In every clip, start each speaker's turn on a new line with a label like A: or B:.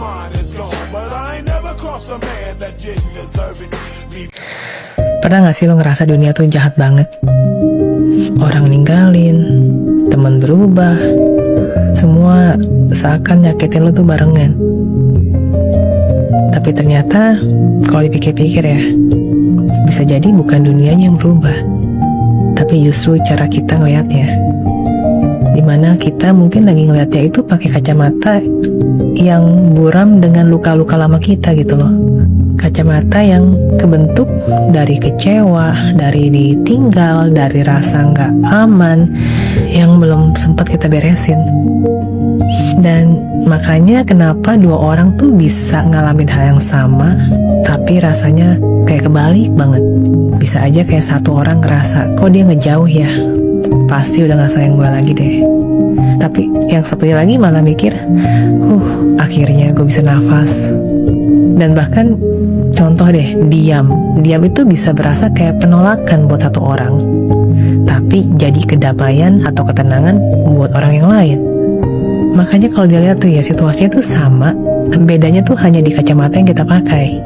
A: mind is gone, but I ain't never crossed a man that didn't deserve it.
B: Pernah gak sih lo ngerasa dunia tuh jahat banget? Orang ninggalin, teman berubah, semua seakan nyakitin lo tuh barengan. Tapi ternyata kalau dipikir-pikir ya, bisa jadi bukan dunianya yang berubah, tapi justru cara kita ngelihatnya. Dimana kita mungkin lagi ngelihatnya itu pakai kacamata yang buram dengan luka-luka lama kita gitu loh. Kacamata yang kebentuk dari kecewa, dari ditinggal, dari rasa nggak aman yang belum sempat kita beresin. Dan makanya kenapa dua orang tuh bisa ngalamin hal yang sama, tapi rasanya kayak kebalik banget. Bisa aja kayak satu orang ngerasa, kok dia ngejauh ya, pasti udah gak sayang gue lagi deh. Tapi yang satunya lagi malah mikir, akhirnya gue bisa nafas. Dan bahkan contoh deh, diam itu bisa berasa kayak penolakan buat satu orang, tapi jadi kedamaian atau ketenangan buat orang yang lain. Makanya kalau dilihat tuh ya, situasinya tuh sama, bedanya tuh hanya di kacamata yang kita pakai.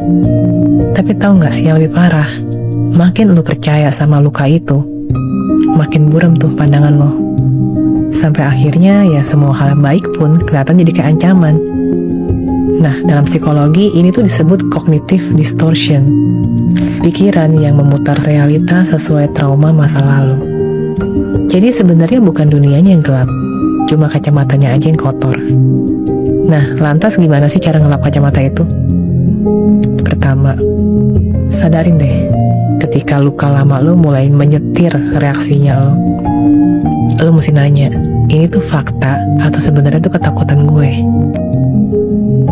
B: Tapi tahu nggak yang lebih parah? Makin lu percaya sama luka itu, makin buram tuh pandangan lo. Sampai akhirnya ya semua hal baik pun kelihatan jadi kayak ancaman. Nah, dalam psikologi ini tuh disebut cognitive distortion. Pikiran yang memutar realita sesuai trauma masa lalu. Jadi sebenarnya bukan dunianya yang gelap, cuma kacamatanya aja yang kotor. Nah, lantas gimana sih cara ngelap kacamata itu? Pertama, sadarin deh, ketika luka lama lo mulai menyetir reaksinya lo mesti nanya, ini tuh fakta atau sebenarnya tuh ketakutan gue?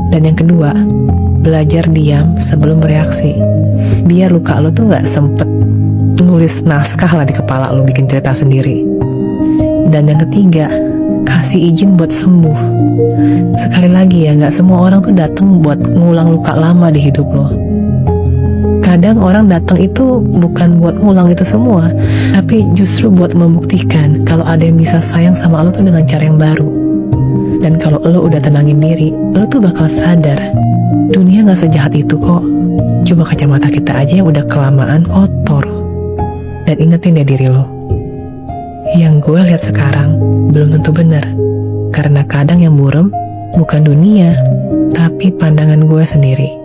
B: Dan yang kedua, belajar diam sebelum bereaksi, biar luka lo tuh gak sempet nulis naskah lah di kepala lo, bikin cerita sendiri. Dan yang ketiga, kasih izin buat sembuh. Sekali lagi ya, gak semua orang tuh datang buat ngulang luka lama di hidup lo. Kadang orang datang itu bukan buat ngulang itu semua, tapi justru buat membuktikan kalau ada yang bisa sayang sama lo tuh dengan cara yang baru. Dan kalau lo udah tenangin diri, lo tuh bakal sadar, dunia gak sejahat itu kok. Cuma kacamata kita aja yang udah kelamaan kotor. Dan ingetin ya diri lo, yang gue lihat sekarang belum tentu benar, karena kadang yang buram bukan dunia, tapi pandangan gue sendiri.